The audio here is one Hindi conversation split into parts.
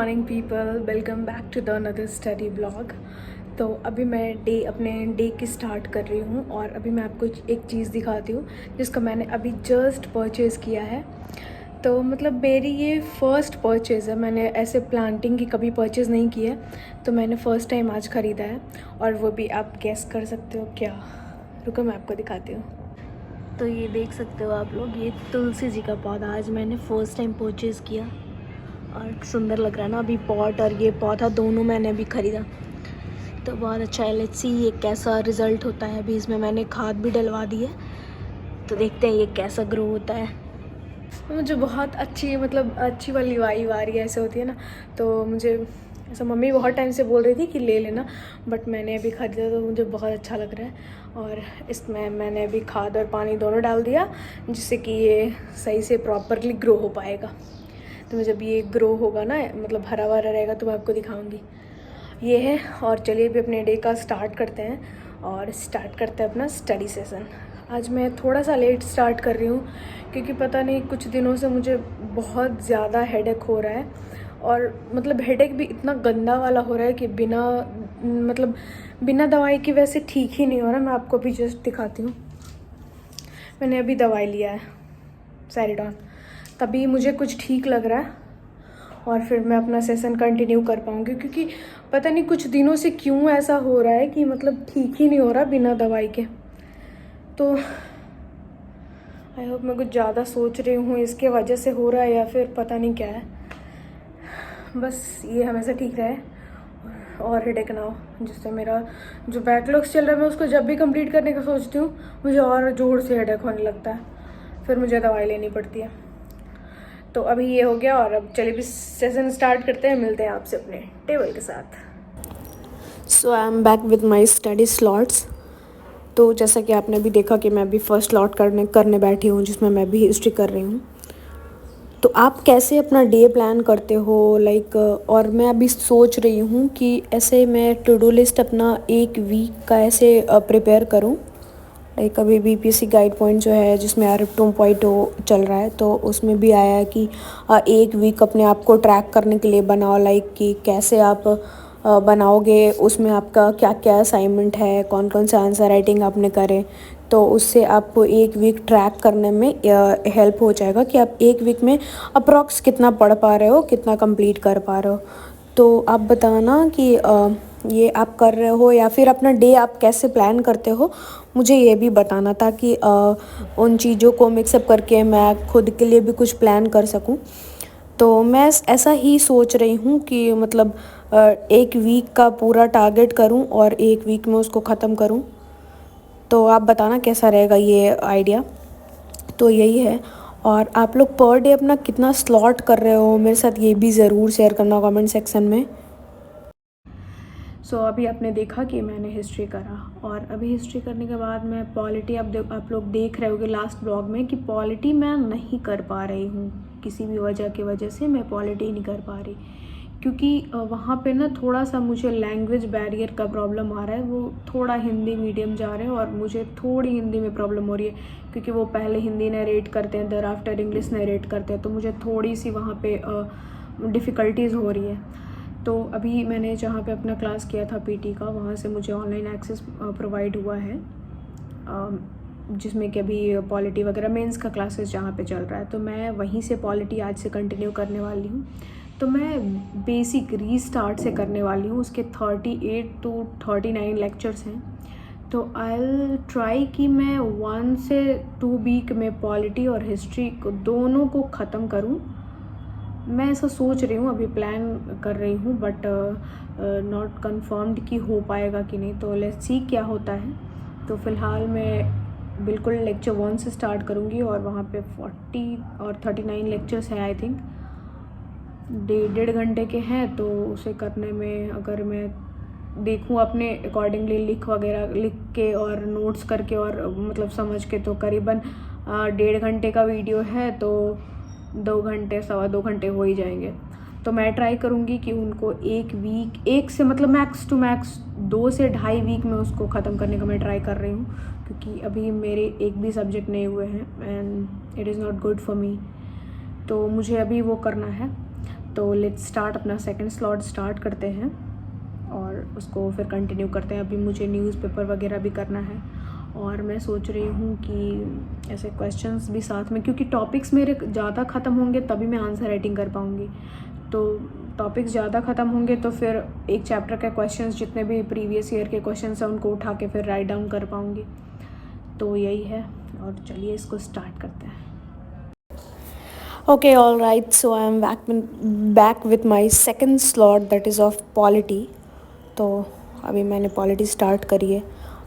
Morning people, welcome back to the another study blog. तो अभी मैं अपने डे की स्टार्ट कर रही हूँ और अभी मैं आपको एक चीज़ दिखाती हूँ जिसका मैंने अभी जस्ट परचेज़ किया है। तो मतलब मेरी ये फ़र्स्ट परचेज़ है, मैंने ऐसे प्लांटिंग की कभी परचेज़ नहीं की है, तो मैंने फ़र्स्ट टाइम आज ख़रीदा है। और वो भी आप गेस कर सकते हो क्या? रुको मैं आपको दिखाती हूँ। तो ये देख सकते हो आप लोग, ये तुलसी जी का पौधा आज मैंने फ़र्स्ट टाइम परचेज़ किया और सुंदर लग रहा है ना। अभी पॉट और ये पौधा दोनों मैंने अभी ख़रीदा, तो बहुत अच्छा है। लेट्स सी ये कैसा रिज़ल्ट होता है। अभी इसमें मैंने खाद भी डलवा दी है, तो देखते हैं ये कैसा ग्रो होता है। मुझे बहुत अच्छी वाली वाइब आ रही है, ऐसे होती है ना। तो मुझे ऐसा मम्मी बहुत टाइम से बोल रही थी कि ले लेना, बट मैंने अभी ख़रीदा तो मुझे बहुत अच्छा लग रहा है। और इसमें मैंने अभी खाद और पानी दोनों डाल दिया, जिससे कि ये सही से प्रॉपरली ग्रो हो पाएगा। तो जब ये ग्रो होगा ना, मतलब हरा भरा रहेगा, तो मैं आपको दिखाऊंगी। ये है। और चलिए अभी अपने डे का स्टार्ट करते हैं और स्टार्ट करते हैं अपना स्टडी सेशन। आज मैं थोड़ा सा लेट स्टार्ट कर रही हूँ क्योंकि पता नहीं कुछ दिनों से मुझे बहुत ज़्यादा हेडेक हो रहा है। और मतलब हेडेक भी इतना गंदा वाला हो रहा है कि बिना दवाई की वैसे ठीक ही नहीं हो रहा। मैं आपको अभी जस्ट दिखाती हूँ। मैंने अभी दवाई लिया है सैरिडॉन, तभी मुझे कुछ ठीक लग रहा है और फिर मैं अपना सेशन कंटिन्यू कर पाऊँगी। क्योंकि पता नहीं कुछ दिनों से क्यों ऐसा हो रहा है कि मतलब ठीक ही नहीं हो रहा बिना दवाई के। तो आई होप मैं कुछ ज़्यादा सोच रही हूँ इसके वजह से हो रहा है, या फिर पता नहीं क्या है। बस ये हमेशा ठीक रहे और हेडेक ना हो, जिससे मेरा जो बैकलॉग्स चल रहा है मैं उसको जब भी कंप्लीट करने का सोचती हूँ मुझे और ज़ोर से हेडेक होने लगता है, फिर मुझे दवाई लेनी पड़ती है। तो अभी ये हो गया और अब चलिए भी सेशन स्टार्ट करते हैं। मिलते हैं आपसे अपने टेबल के साथ। So I am back with my study slots. तो जैसा कि आपने भी देखा कि मैं अभी फर्स्ट स्लॉट करने बैठी हूँ, जिसमें मैं भी हिस्ट्री कर रही हूँ। तो आप कैसे अपना डे प्लान करते हो और मैं अभी सोच रही हूँ कि ऐसे मैं टू डू लिस्ट अपना एक वीक का ऐसे प्रिपेयर करूँ। अभी बीपीएससी गाइड पॉइंट जो है, जिसमें आरएफ 2.0 चल रहा है, तो उसमें भी आया है कि एक वीक अपने आप को ट्रैक करने के लिए बनाओ। कि कैसे आप बनाओगे, उसमें आपका क्या क्या असाइनमेंट है, कौन कौन सा आंसर राइटिंग आपने करे, तो उससे आपको एक वीक ट्रैक करने में हेल्प हो जाएगा कि आप एक वीक में अप्रॉक्स कितना पढ़ पा रहे हो, कितना कंप्लीट कर पा रहे हो। तो आप बताना कि ये आप कर रहे हो या फिर अपना डे आप कैसे प्लान करते हो, मुझे ये भी बताना, ताकि उन चीज़ों को मिक्सअप करके मैं खुद के लिए भी कुछ प्लान कर सकूं। तो मैं ऐसा ही सोच रही हूँ कि मतलब एक वीक का पूरा टारगेट करूँ और एक वीक में उसको ख़त्म करूँ। तो आप बताना कैसा रहेगा ये आइडिया। तो यही है। और आप लोग पर डे अपना कितना स्लॉट कर रहे हो, मेरे साथ ये भी ज़रूर शेयर करना कमेंट सेक्शन में। सो अभी आपने देखा कि मैंने हिस्ट्री करा, और अभी हिस्ट्री करने के बाद मैं पॉलिटी, आप लोग देख रहे होगे लास्ट ब्लॉग में कि पॉलिटी मैं नहीं कर पा रही हूँ। किसी भी वजह से मैं पॉलिटी नहीं कर पा रही, क्योंकि वहाँ पे ना थोड़ा सा मुझे लैंग्वेज बैरियर का प्रॉब्लम आ रहा है। वो थोड़ा हिंदी मीडियम जा रहे हैं और मुझे थोड़ी हिंदी में प्रॉब्लम हो रही है, क्योंकि वो पहले हिंदी नरेट करते हैं, देयर आफ्टर इंग्लिश नरेट करते हैं, तो मुझे थोड़ी सी वहाँ पे डिफ़िकल्टीज़ हो रही है। तो अभी मैंने जहाँ पे अपना क्लास किया था पीटी का, वहाँ से मुझे ऑनलाइन एक्सेस प्रोवाइड हुआ है, जिसमें कि अभी पॉलिटी वगैरह मेंस का क्लासेस जहाँ पे चल रहा है, तो मैं वहीं से पॉलिटी आज से कंटिन्यू करने वाली हूँ। तो मैं बेसिक रीस्टार्ट से करने वाली हूँ। उसके 38 to 39 लेक्चर्स हैं। तो आई विल ट्राई कि मैं 1 से 2 वीक में पॉलिटी और हिस्ट्री को दोनों को ख़त्म करूँ। मैं ऐसा सोच रही हूँ, अभी प्लान कर रही हूँ, बट नॉट कन्फर्म्ड कि हो पाएगा कि नहीं। तो लेट्स सी क्या होता है। तो फ़िलहाल मैं बिल्कुल लेक्चर 1 से स्टार्ट करूँगी, और वहाँ पे 40 और 39 लेक्चर्स हैं आई थिंक। 1.5 घंटे के हैं, तो उसे करने में अगर मैं देखूँ अपने अकॉर्डिंगली लिख के और नोट्स करके और मतलब समझ के, तो करीबन 1.5 घंटे का वीडियो है, तो 2 घंटे 2.25 घंटे हो ही जाएंगे। तो मैं ट्राई करूँगी कि उनको एक से मतलब मैक्स टू मैक्स 2 से 2.5 वीक में उसको ख़त्म करने का मैं ट्राई कर रही हूँ, क्योंकि अभी मेरे एक भी सब्जेक्ट नहीं हुए हैं and it is not good for me. तो मुझे अभी वो करना है। तो लेट्स स्टार्ट, अपना सेकंड स्लॉट स्टार्ट करते हैं और उसको फिर कंटिन्यू करते हैं। अभी मुझे न्यूज़पेपर वगैरह भी करना है और मैं सोच रही हूँ कि ऐसे क्वेश्चंस भी साथ में, क्योंकि टॉपिक्स मेरे ज़्यादा ख़त्म होंगे तभी मैं आंसर राइटिंग कर पाऊँगी। तो टॉपिक्स ज़्यादा ख़त्म होंगे तो फिर एक चैप्टर के क्वेश्चंस जितने भी प्रीवियस ईयर के क्वेश्चंस हैं उनको उठा के फिर राइट डाउन कर पाऊँगी। तो यही है, और चलिए इसको स्टार्ट करते हैं। Okay, all right. So I am back with my second slot, that is of polity. तो अभी मैंने पॉलिटी स्टार्ट करी है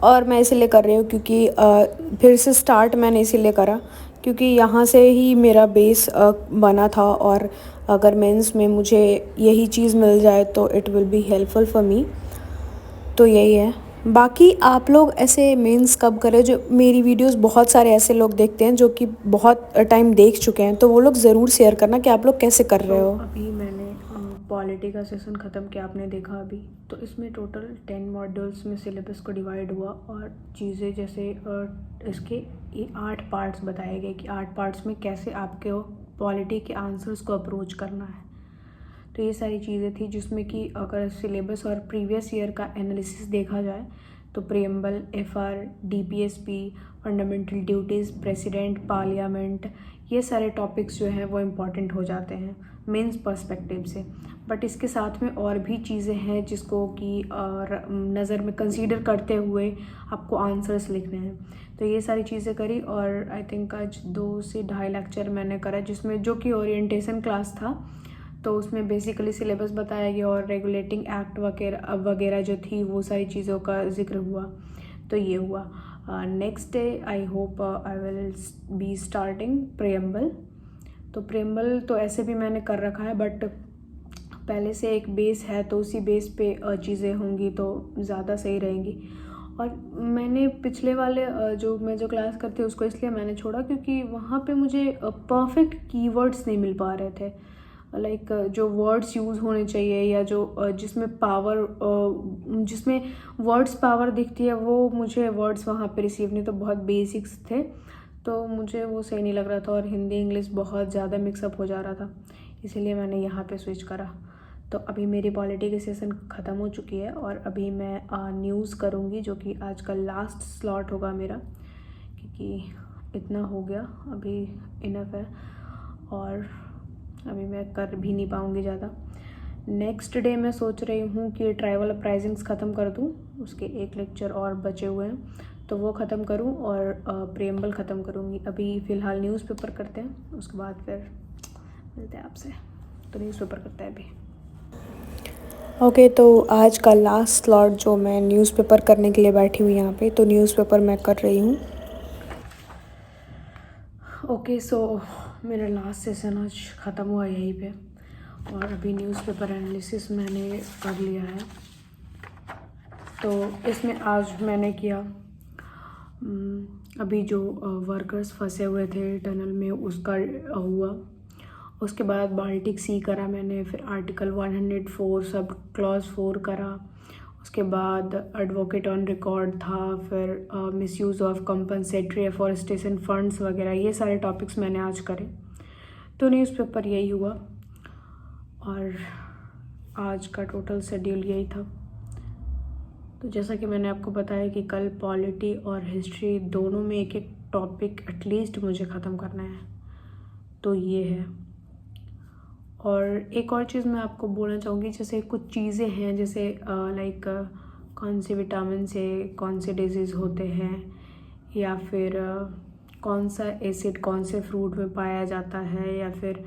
और मैं इसीलिए कर रही हूँ क्योंकि फिर से स्टार्ट मैंने इसीलिए करा क्योंकि यहाँ से ही मेरा बेस बना था, और अगर मेंस में मुझे यही चीज़ मिल जाए तो it will be helpful for me. तो यही है। बाकी आप लोग ऐसे मेंस कब करें? जो मेरी वीडियोस बहुत सारे ऐसे लोग देखते हैं जो कि बहुत टाइम देख चुके हैं, तो वो लोग ज़रूर शेयर करना कि आप लोग कैसे कर रहे हो। अभी मैंने पॉलिटी का सेशन ख़त्म किया, आपने देखा अभी। तो इसमें टोटल 10 मॉड्यूल्स में सिलेबस को डिवाइड हुआ और चीज़ें जैसे इसके 8 पार्ट्स बताए गए कि 8 पार्ट्स में कैसे आपके पॉलिटी के आंसर्स को अप्रोच करना है। तो ये सारी चीज़ें थी जिसमें कि अगर सिलेबस और प्रीवियस ईयर का एनालिसिस देखा जाए तो preamble, FR, DPSP, fundamental duties, president, parliament, ये सारे टॉपिक्स जो हैं वो इम्पॉर्टेंट हो जाते हैं मेंस पर्सपेक्टिव से। बट इसके साथ में और भी चीज़ें हैं जिसको कि नज़र में कंसीडर करते हुए आपको आंसर्स लिखने हैं। तो ये सारी चीज़ें करी और आई थिंक आज 2 से 2.5 लेक्चर मैंने करा, जिसमें जो कि ओरिएंटेशन क्लास था तो उसमें बेसिकली सिलेबस बताया गया और रेगुलेटिंग एक्ट वगैरह जो थी वो सारी चीज़ों का जिक्र हुआ। तो ये हुआ। Next day I hope I will be starting preamble. तो प्रीएम्बल तो ऐसे भी मैंने कर रखा है, बट पहले से एक बेस है तो उसी बेस पे चीज़ें होंगी तो ज़्यादा सही रहेंगी। और मैंने पिछले वाले जो क्लास करती उसको इसलिए मैंने छोड़ा क्योंकि वहाँ पे मुझे परफेक्ट कीवर्ड्स नहीं मिल पा रहे थे। लाइक जो वर्ड्स यूज़ होने चाहिए या जो जिसमें वर्ड्स पावर दिखती है वो मुझे वर्ड्स वहाँ पे रिसीव नहीं, तो बहुत बेसिक्स थे तो मुझे वो सही नहीं लग रहा था और हिंदी इंग्लिश बहुत ज़्यादा मिक्सअप हो जा रहा था, इसीलिए मैंने यहाँ पे स्विच करा। तो अभी मेरी पॉलिटी की सेशन ख़त्म हो चुकी है और अभी मैं न्यूज़ करूँगी जो कि आज का लास्ट स्लॉट होगा मेरा, क्योंकि इतना हो गया अभी, इनफ है और अभी मैं कर भी नहीं पाऊँगी ज़्यादा। नेक्स्ट डे मैं सोच रही हूँ कि ट्राइबल अपराइजिंग्स ख़त्म कर दूँ, उसके 1 लेक्चर और बचे हुए हैं तो वो ख़त्म करूँ और प्रीएम्बल ख़त्म करूँगी। अभी फ़िलहाल न्यूज़पेपर करते हैं, उसके बाद फिर मिलते हैं आपसे। तो न्यूज़पेपर करते हैं अभी। ओके, तो आज का लास्ट स्लॉट जो मैं न्यूज़पेपर करने के लिए बैठी हुई यहाँ पे, तो न्यूज़पेपर मैं कर रही हूँ। ओके, सो मेरा लास्ट सेशन आज ख़त्म हुआ यहीं पे और अभी न्यूज़पेपर एनालिसिस मैंने कर लिया है। तो इसमें आज मैंने किया अभी जो वर्कर्स फंसे हुए थे टनल में उसका हुआ, उसके बाद बाल्टिक सी करा मैंने, फिर आर्टिकल 104 सब क्लॉज 4 करा, उसके बाद एडवोकेट ऑन रिकॉर्ड था, फिर misuse of compensatory afforestation funds वगैरह, ये सारे टॉपिक्स मैंने आज करे। तो न्यूज़पेपर यही हुआ और आज का टोटल शेड्यूल यही था। तो जैसा कि मैंने आपको बताया कि कल पॉलिटी और हिस्ट्री दोनों में एक एक टॉपिक एटलीस्ट मुझे ख़त्म करना है, तो ये है। और एक और चीज़ मैं आपको बोलना चाहूँगी, जैसे कुछ चीज़ें हैं जैसे लाइक कौन से विटामिन से कौन से डिजीज़ होते हैं, या फिर कौन सा एसिड कौन से फ्रूट में पाया जाता है, या फिर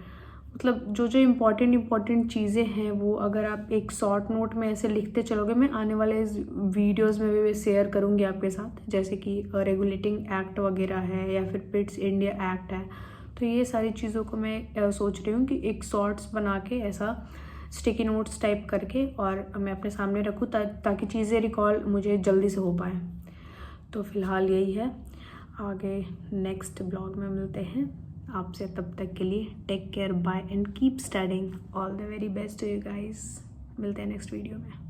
मतलब जो जो इम्पॉर्टेंट चीज़ें हैं वो अगर आप एक शॉर्ट नोट में ऐसे लिखते चलोगे, मैं आने वाले वीडियोस में भी शेयर करूँगी आपके साथ, जैसे कि रेगुलेटिंग एक्ट वगैरह है या फिर पिट्स इंडिया एक्ट है। तो ये सारी चीज़ों को मैं सोच रही हूँ कि एक शॉर्ट्स बना के ऐसा स्टिकी नोट्स टाइप करके और मैं अपने सामने रखूँ ताकि चीज़ें रिकॉल मुझे जल्दी से हो पाए। तो फ़िलहाल यही है, आगे नेक्स्ट ब्लॉग में मिलते हैं आपसे। तब तक के लिए take care, bye and keep studying. All the very best to you guys. मिलते हैं नेक्स्ट वीडियो में।